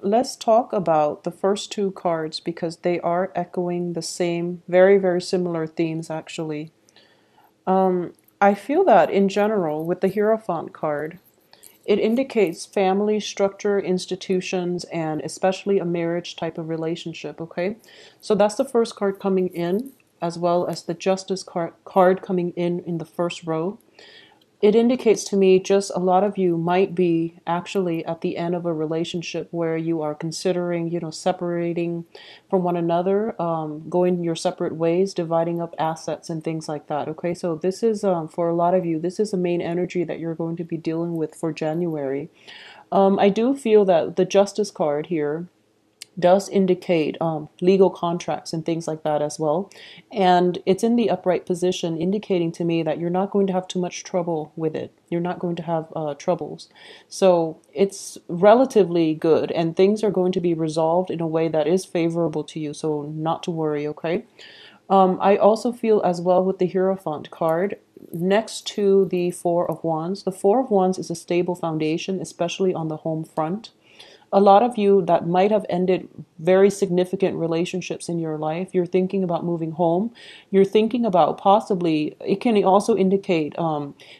let's talk about the first two cards because they are echoing the same, very, very similar themes actually. I feel that in general, with the Hierophant card, it indicates family structure, institutions, and especially a marriage type of relationship, okay? So that's the first card coming in, as well as the Justice card coming in the first row. It indicates to me just a lot of you might be actually at the end of a relationship where you are considering, separating from one another, going your separate ways, dividing up assets and things like that. Okay, so this is for a lot of you, this is the main energy that you're going to be dealing with for January. I do feel that the Justice card here does indicate legal contracts and things like that as well. And it's in the upright position, indicating to me that you're not going to have too much trouble with it. You're not going to have troubles. So it's relatively good, and things are going to be resolved in a way that is favorable to you. So not to worry, okay? I also feel as well with the Hierophant card, next to the Four of Wands. The Four of Wands is a stable foundation, especially on the home front. A lot of you that might have ended very significant relationships in your life, you're thinking about moving home. You're thinking about possibly, it can also indicate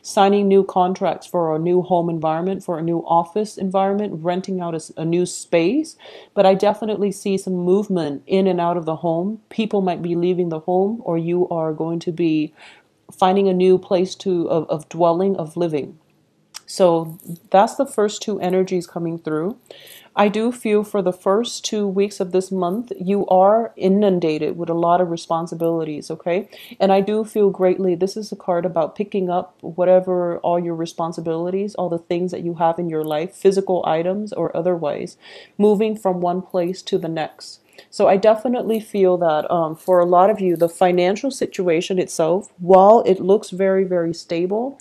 signing new contracts for a new home environment, for a new office environment, renting out a new space. But I definitely see some movement in and out of the home. People might be leaving the home, or you are going to be finding a new place of dwelling, of living. So that's the first two energies coming through. I do feel for the first 2 weeks of this month, you are inundated with a lot of responsibilities, okay? And I do feel greatly, this is a card about picking up whatever, all your responsibilities, all the things that you have in your life, physical items or otherwise, moving from one place to the next. So I definitely feel that for a lot of you, the financial situation itself, while it looks very, very stable,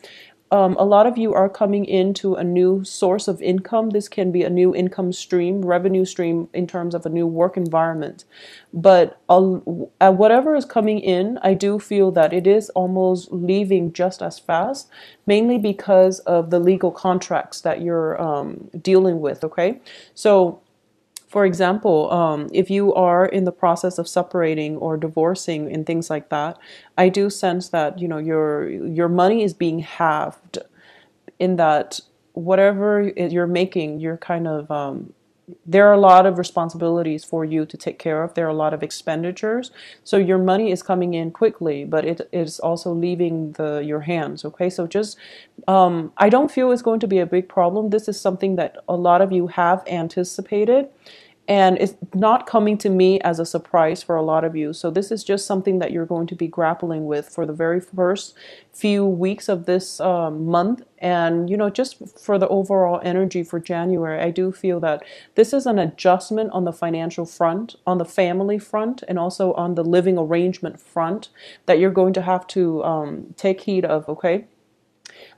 a lot of you are coming into a new source of income. This can be a new income stream, revenue stream in terms of a new work environment. But whatever is coming in, I do feel that it is almost leaving just as fast, mainly because of the legal contracts that you're dealing with, okay? So for example, if you are in the process of separating or divorcing and things like that, I do sense that your money is being halved. In that whatever you're making, you're kind of there are a lot of responsibilities for you to take care of. There are a lot of expenditures, so your money is coming in quickly, but it is also leaving your hands. Okay, so just I don't feel it's going to be a big problem. This is something that a lot of you have anticipated, and it's not coming to me as a surprise for a lot of you. So this is just something that you're going to be grappling with for the very first few weeks of this month. And, just for the overall energy for January, I do feel that this is an adjustment on the financial front, on the family front, and also on the living arrangement front that you're going to have to take heed of, okay?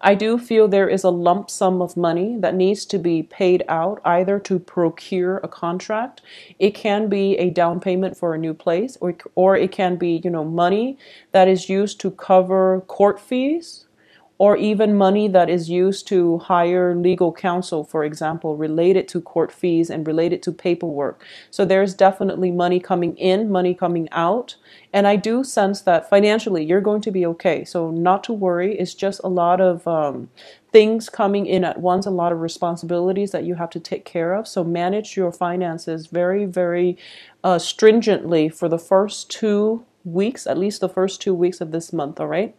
I do feel there is a lump sum of money that needs to be paid out either to procure a contract. It can be a down payment for a new place, or it can be, money that is used to cover court fees, or even money that is used to hire legal counsel, for example, related to court fees and related to paperwork. So there's definitely money coming in, money coming out. And I do sense that financially you're going to be okay. So not to worry. It's just a lot of things coming in at once, a lot of responsibilities that you have to take care of. So manage your finances very, very stringently for the first 2 weeks, at least the first 2 weeks of this month, all right?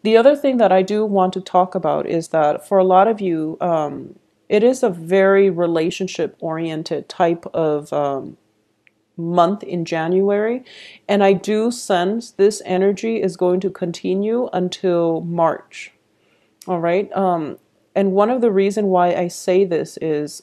The other thing that I do want to talk about is that for a lot of you, it is a very relationship oriented type of month in January. And I do sense this energy is going to continue until March. All right. And one of the reason why I say this is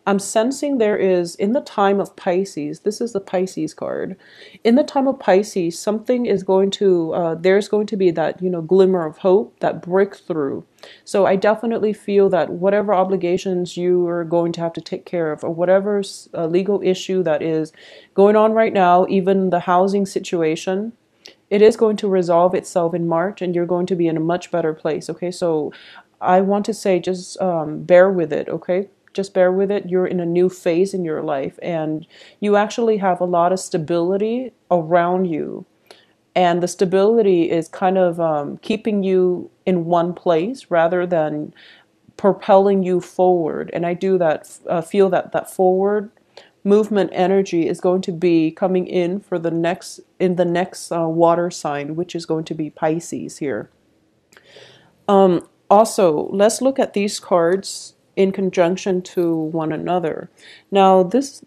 I'm sensing there is, in the time of Pisces, this is the Pisces card. In the time of Pisces, something is going to, there's going to be that, glimmer of hope, that breakthrough. So I definitely feel that whatever obligations you are going to have to take care of, or whatever legal issue that is going on right now, even the housing situation, it is going to resolve itself in March, and you're going to be in a much better place. Okay, so I want to say just bear with it, okay? just bear with it. You're in a new phase in your life, and you actually have a lot of stability around you. And the stability is kind of keeping you in one place rather than propelling you forward. And I do that, feel that that forward movement energy is going to be coming in for the next water sign, which is going to be Pisces here. Also, let's look at these cards in conjunction to one another. Now, this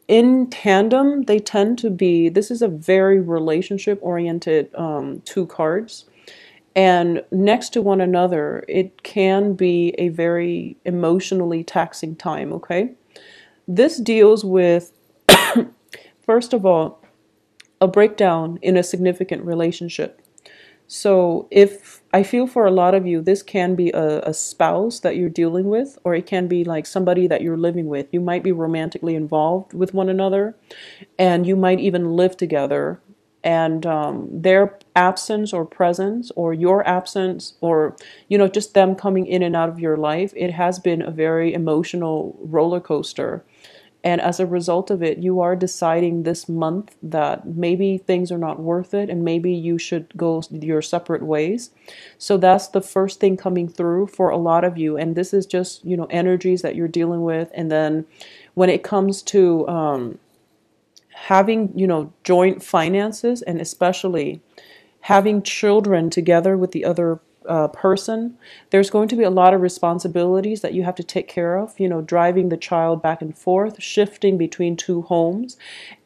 in tandem, they tend to be, this is a very relationship oriented two cards. And next to one another, it can be a very emotionally taxing time, okay? This deals with, first of all, a breakdown in a significant relationship. So if I feel for a lot of you, this can be a spouse that you're dealing with, or it can be like somebody that you're living with. You might be romantically involved with one another, and you might even live together. And their absence or presence, or your absence, or just them coming in and out of your life, it has been a very emotional roller coaster. And as a result of it, you are deciding this month that maybe things are not worth it and maybe you should go your separate ways. So that's the first thing coming through for a lot of you. And this is just, energies that you're dealing with. And then when it comes to having, joint finances, and especially having children together with the other person, there's going to be a lot of responsibilities that you have to take care of, driving the child back and forth, shifting between two homes.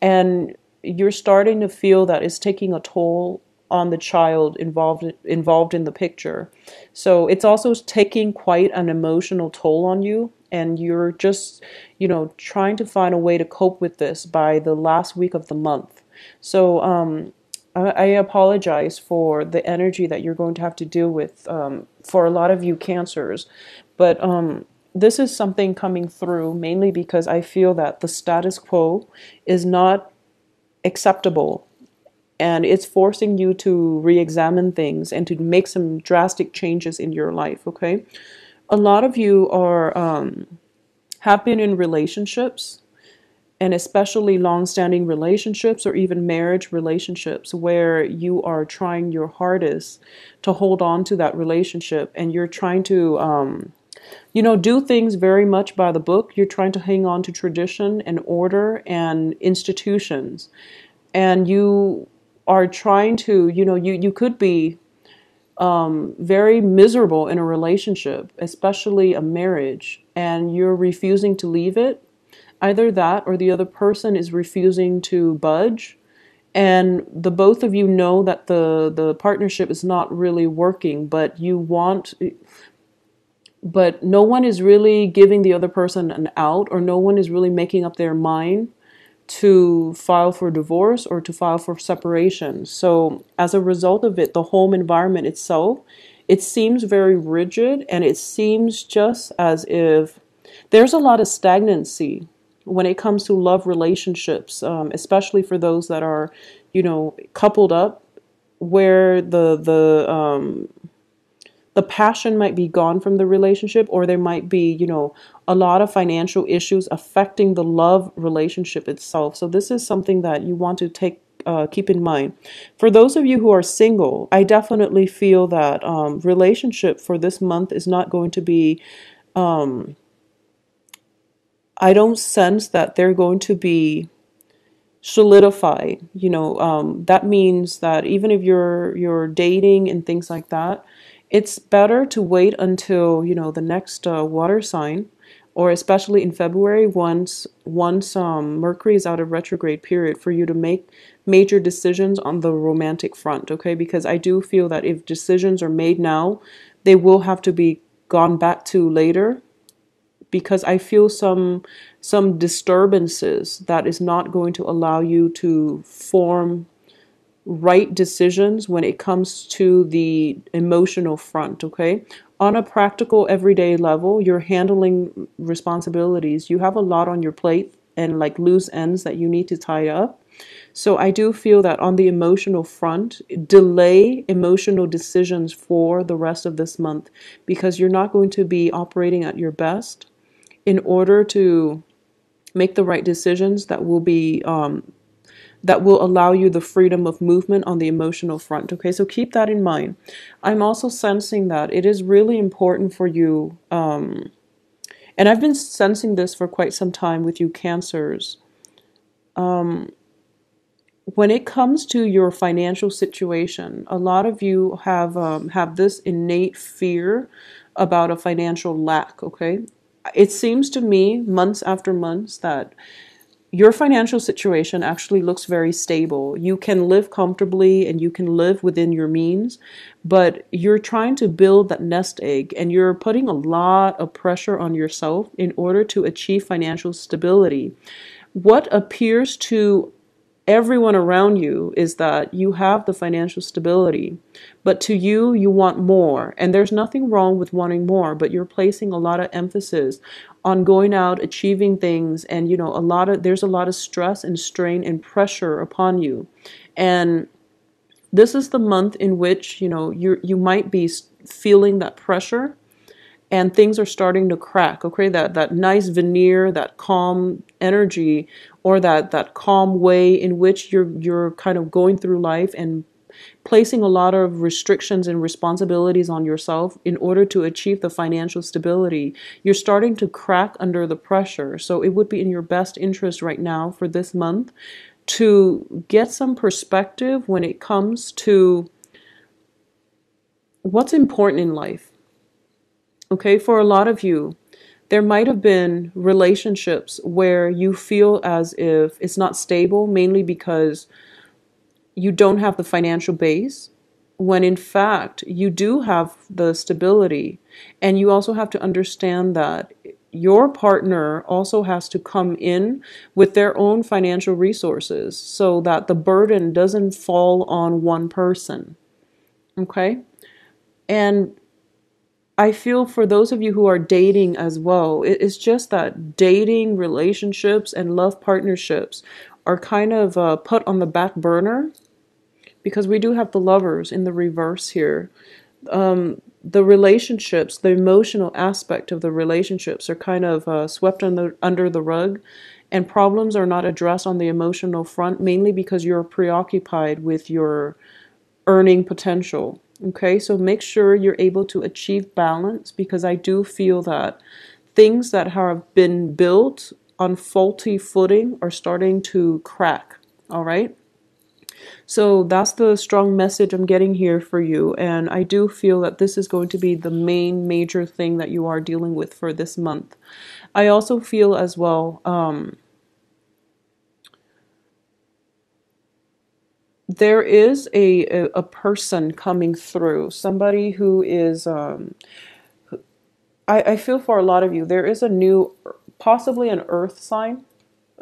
And you're starting to feel that it's taking a toll on the child involved in the picture. So it's also taking quite an emotional toll on you. And you're just, trying to find a way to cope with this by the last week of the month. So I apologize for the energy that you're going to have to deal with for a lot of you Cancers. But this is something coming through mainly because I feel that the status quo is not acceptable. And it's forcing you to re-examine things and to make some drastic changes in your life, okay? A lot of you are have been in relationships, and especially long-standing relationships or even marriage relationships where you are trying your hardest to hold on to that relationship, and you're trying to do things very much by the book. You're trying to hang on to tradition and order and institutions, and you are trying to, you could be very miserable in a relationship, especially a marriage, and you're refusing to leave it. Either that or the other person is refusing to budge. And the both of you know that the partnership is not really working, but no one is really giving the other person an out, or no one is really making up their mind to file for divorce or to file for separation. So as a result of it, the home environment itself, it seems very rigid, and it seems just as if there's a lot of stagnancy when it comes to love relationships, especially for those that are, coupled up, where the passion might be gone from the relationship, or there might be, a lot of financial issues affecting the love relationship itself. So this is something that you want to keep in mind. For those of you who are single, I definitely feel that relationship for this month is not going to be, I don't sense that they're going to be solidified. That means that even if you're dating and things like that, it's better to wait until, the next water sign, or especially in February, once Mercury is out of retrograde period, for you to make major decisions on the romantic front, okay? Because I do feel that if decisions are made now, they will have to be gone back to later, because I feel some disturbances that is not going to allow you to form right decisions when it comes to the emotional front, okay? On a practical everyday level, you're handling responsibilities. You have a lot on your plate and like loose ends that you need to tie up. So I do feel that on the emotional front, delay emotional decisions for the rest of this month, because you're not going to be operating at your best. in order to make the right decisions that will allow you the freedom of movement on the emotional front. Okay, so keep that in mind. I'm also sensing that it is really important for you, and I've been sensing this for quite some time with you Cancers. When it comes to your financial situation, a lot of you have this innate fear about a financial lack. Okay, it seems to me months after months that your financial situation actually looks very stable. You can live comfortably and you can live within your means, but you're trying to build that nest egg and you're putting a lot of pressure on yourself in order to achieve financial stability. What appears to everyone around you is that you have the financial stability, but to you, you want more. And there's nothing wrong with wanting more, but you're placing a lot of emphasis on going out, achieving things, and there's a lot of stress and strain and pressure upon you. And this is the month in which, you might be feeling that pressure and things are starting to crack. Okay, that nice veneer, that calm energy, or that calm way in which you're kind of going through life and placing a lot of restrictions and responsibilities on yourself in order to achieve the financial stability. You're starting to crack under the pressure. So it would be in your best interest right now for this month to get some perspective when it comes to what's important in life. Okay, for a lot of you, there might have been relationships where you feel as if it's not stable, mainly because you don't have the financial base, when in fact you do have the stability. And you also have to understand that your partner also has to come in with their own financial resources so that the burden doesn't fall on one person. Okay? And I feel for those of you who are dating as well, it's just that dating, relationships, and love partnerships are kind of put on the back burner because we do have the lovers in the reverse here. The relationships, the emotional aspect of the relationships are kind of swept under the rug, and problems are not addressed on the emotional front, mainly because you're preoccupied with your earning potential. Okay, so make sure you're able to achieve balance because I do feel that things that have been built on faulty footing are starting to crack. All right. So that's the strong message I'm getting here for you. And I do feel that this is going to be the main major thing that you are dealing with for this month. I also feel as well, there is a person coming through, somebody who is, I feel for a lot of you, there is a new, possibly an earth sign.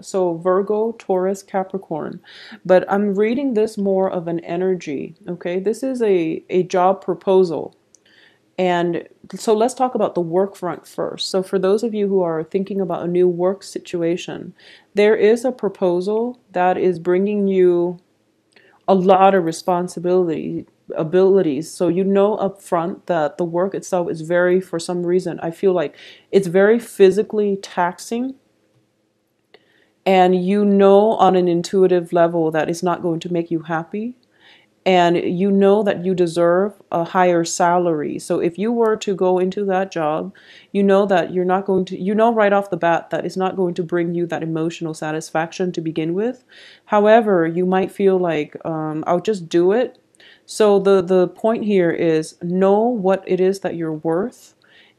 So Virgo, Taurus, Capricorn. But I'm reading this more of an energy, okay? This is a job proposal. And so let's talk about the work front first. So for those of you who are thinking about a new work situation, there is a proposal that is bringing you a lot of abilities. So you know up front that the work itself is very, for some reason, I feel like it's very physically taxing. And you know on an intuitive level that it's not going to make you happy. And you know that you deserve a higher salary. So if you were to go into that job, you know that you're not going to, you know right off the bat that it's not going to bring you that emotional satisfaction to begin with. However, you might feel like, I'll just do it. So the point here is know what it is that you're worth.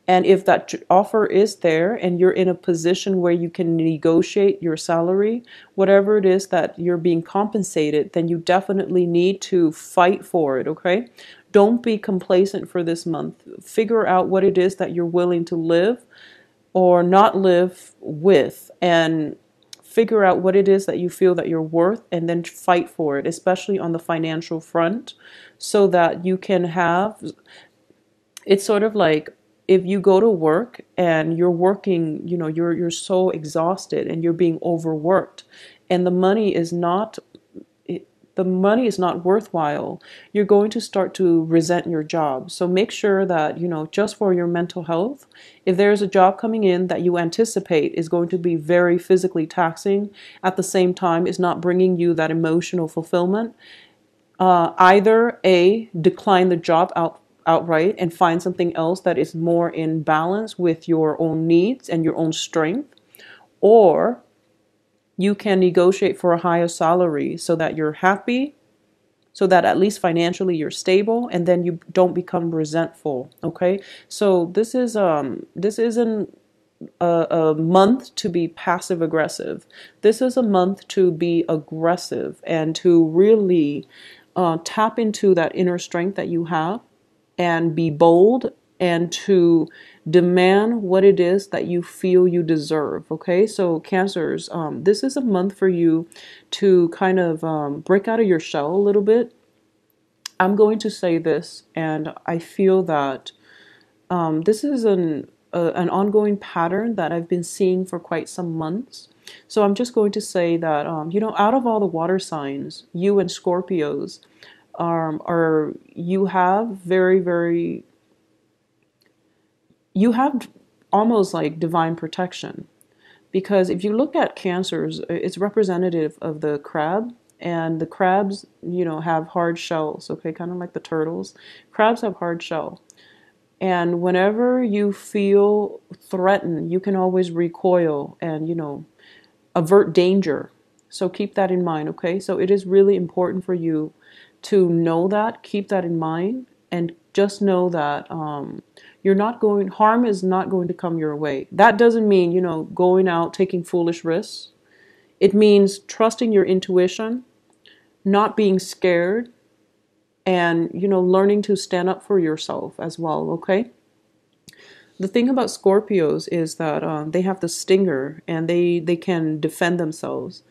And if that offer is there and you're in a position where you can negotiate your salary, whatever it is that you're being compensated, then you definitely need to fight for it, okay? Don't be complacent for this month. Figure out what it is that you're willing to live or not live with, and figure out what it is that you feel that you're worth, and then fight for it, especially on the financial front, so that you can have, it's sort of like, if you go to work and you're working, you're so exhausted and you're being overworked and the money is not the money is not worthwhile, you're going to start to resent your job. So make sure that, just for your mental health, if there's a job coming in that you anticipate is going to be very physically taxing, at the same time is not bringing you that emotional fulfillment, either A, decline the job outright and find something else that is more in balance with your own needs and your own strength, or you can negotiate for a higher salary so that you're happy, so that at least financially you're stable, and then you don't become resentful. Okay, so this isn't a month to be passive aggressive. This is a month to be aggressive and to really tap into that inner strength that you have and be bold and to demand what it is that you feel you deserve. Okay, so Cancers, this is a month for you to kind of break out of your shell a little bit. I'm going to say this, and I feel that this is an ongoing pattern that I've been seeing for quite some months. So I'm just going to say that, out of all the water signs, you and Scorpios you have you have almost like divine protection. Because if you look at Cancers, it's representative of the crab, and the crabs, have hard shells, okay, kind of like the turtles. Crabs have hard shell. And whenever you feel threatened, you can always recoil and, avert danger. So keep that in mind, okay? So it is really important for you to know that, keep that in mind, and just know that harm is not going to come your way. That doesn't mean, going out taking foolish risks. It means trusting your intuition, not being scared, and, learning to stand up for yourself as well, okay? The thing about Scorpios is that they have the stinger and they can defend themselves.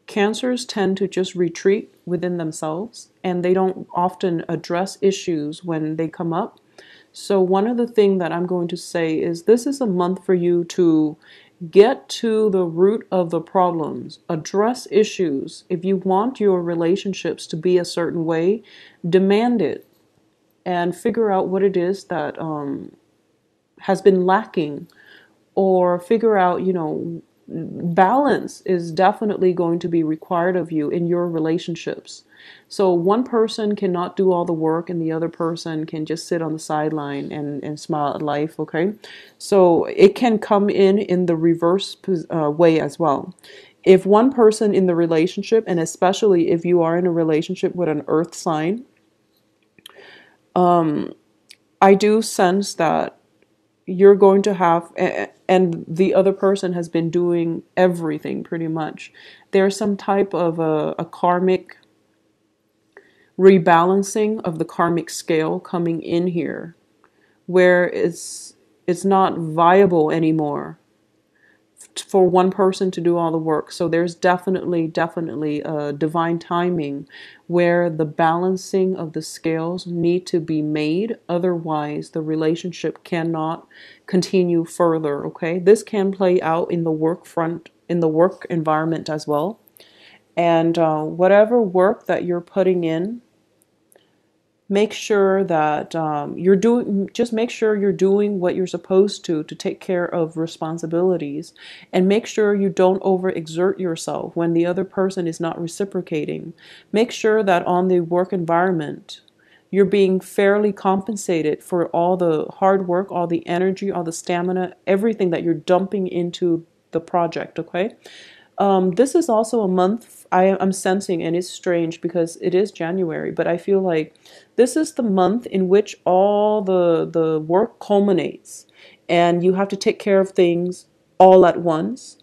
Cancers tend to just retreat within themselves, and they don't often address issues when they come up. So one of the things that I'm going to say is this is a month for you to get to the root of the problems, address issues. If you want your relationships to be a certain way, demand it and figure out what it is that has been lacking, or figure out, balance is definitely going to be required of you in your relationships. So one person cannot do all the work and the other person can just sit on the sideline and smile at life, okay? So it can come in the reverse way as well. If one person in the relationship, and especially if you are in a relationship with an earth sign, I do sense that you're going to have, and the other person has been doing everything pretty much. There's some type of a karmic rebalancing of the karmic scale coming in here, where it's not viable anymore for one person to do all the work. So there's definitely a divine timing where the balancing of the scales need to be made. Otherwise, the relationship cannot continue further, okay? This can play out in the work front, in the work environment as well. And whatever work that you're putting in, make sure that make sure you're doing what you're supposed to take care of responsibilities, and make sure you don't overexert yourself when the other person is not reciprocating. Make sure that on the work environment, you're being fairly compensated for all the hard work, all the energy, all the stamina, everything that you're dumping into the project, okay? This is also a month I'm sensing, and it's strange because it is January, but I feel like this is the month in which all the work culminates and you have to take care of things all at once.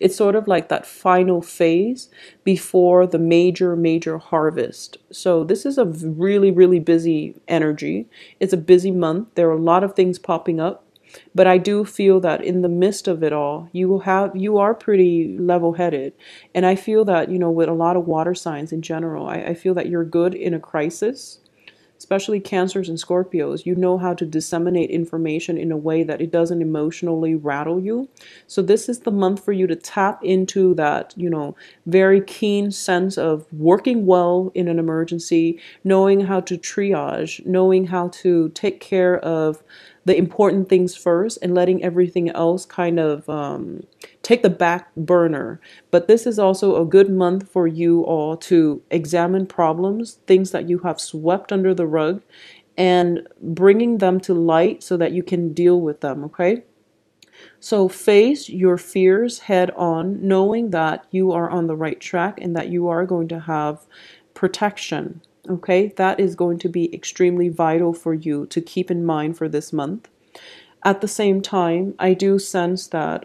It's sort of like that final phase before the major harvest. So this is a really busy energy. It's a busy month. There are a lot of things popping up. But I do feel that in the midst of it all, you are pretty level-headed. And I feel that, with a lot of water signs in general, I feel that you're good in a crisis. especially Cancers and Scorpios, you know how to disseminate information in a way that it doesn't emotionally rattle you. So this is the month for you to tap into that, very keen sense of working well in an emergency, knowing how to triage, knowing how to take care of the important things first and letting everything else kind of take the back burner. But this is also a good month for you all to examine problems, things that you have swept under the rug, and bringing them to light so that you can deal with them, okay? So face your fears head on, knowing that you are on the right track and that you are going to have protection. Okay, that is going to be extremely vital for you to keep in mind for this month. At the same time, I do sense that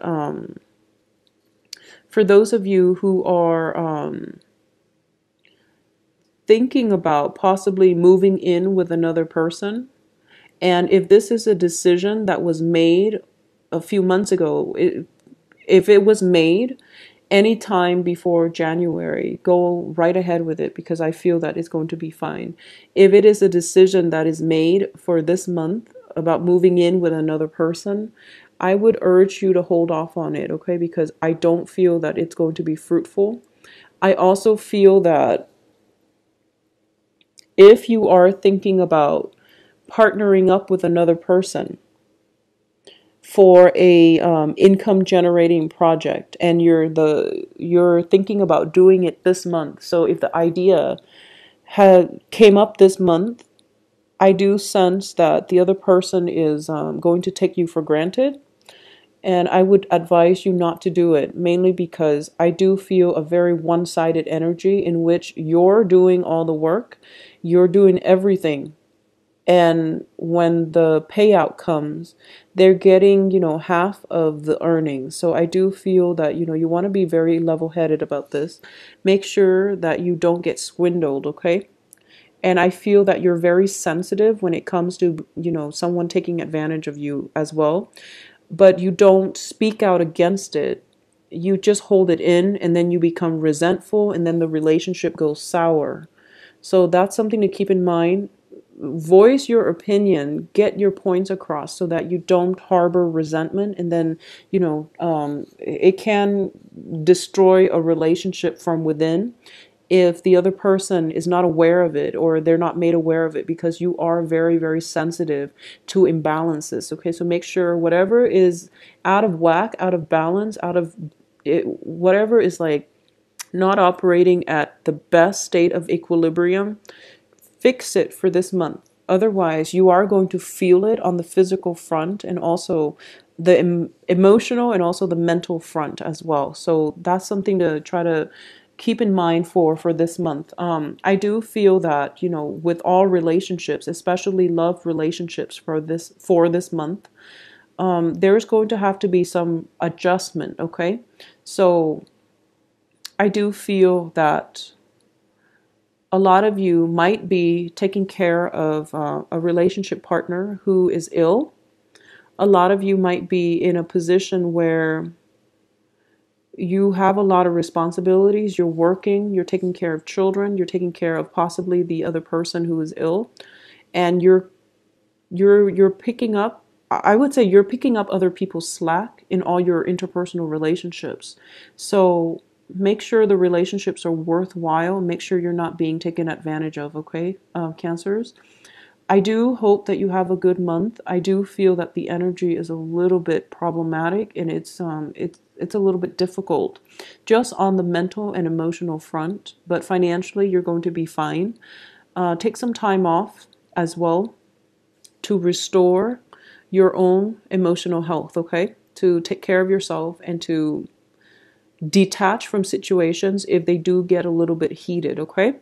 for those of you who are thinking about possibly moving in with another person, and if this is a decision that was made a few months ago, if it was made anytime before January, go right ahead with it because I feel that it's going to be fine. If it is a decision that is made for this month about moving in with another person, I would urge you to hold off on it, okay? Because I don't feel that it's going to be fruitful. I also feel that if you are thinking about partnering up with another person for a income generating project and you're thinking about doing it this month, so if the idea had came up this month, I do sense that the other person is going to take you for granted, and I would advise you not to do it, mainly because I do feel a very one-sided energy in which you're doing all the work, you're doing everything, and when the payout comes, they're getting, half of the earnings. So I do feel that, you want to be very level-headed about this. Make sure that you don't get swindled, okay? And I feel that you're very sensitive when it comes to, someone taking advantage of you as well. But you don't speak out against it. You just hold it in and then you become resentful and then the relationship goes sour. So that's something to keep in mind. Voice your opinion, get your points across so that you don't harbor resentment, and then, it can destroy a relationship from within if the other person is not aware of it or they're not made aware of it, because you are very, very sensitive to imbalances. Okay, so make sure whatever is out of whack, out of balance, out of it, whatever is like not operating at the best state of equilibrium, fix it for this month. Otherwise, you are going to feel it on the physical front and also the emotional and also the mental front as well. So that's something to try to keep in mind for this month. I do feel that, with all relationships, especially love relationships for this month, there's going to have to be some adjustment, okay? So I do feel that a lot of you might be taking care of a relationship partner who is ill. A lot of you might be in a position where you have a lot of responsibilities. You're working, you're taking care of children, you're taking care of possibly the other person who is ill, and you're picking up, I would say you're picking up other people's slack in all your interpersonal relationships. So make sure the relationships are worthwhile. Make sure you're not being taken advantage of, okay, Cancers? I do hope that you have a good month. I do feel that the energy is a little bit problematic and it's a little bit difficult just on the mental and emotional front, but financially you're going to be fine. Take some time off as well to restore your own emotional health, okay? To take care of yourself and to detach from situations if they do get a little bit heated, okay?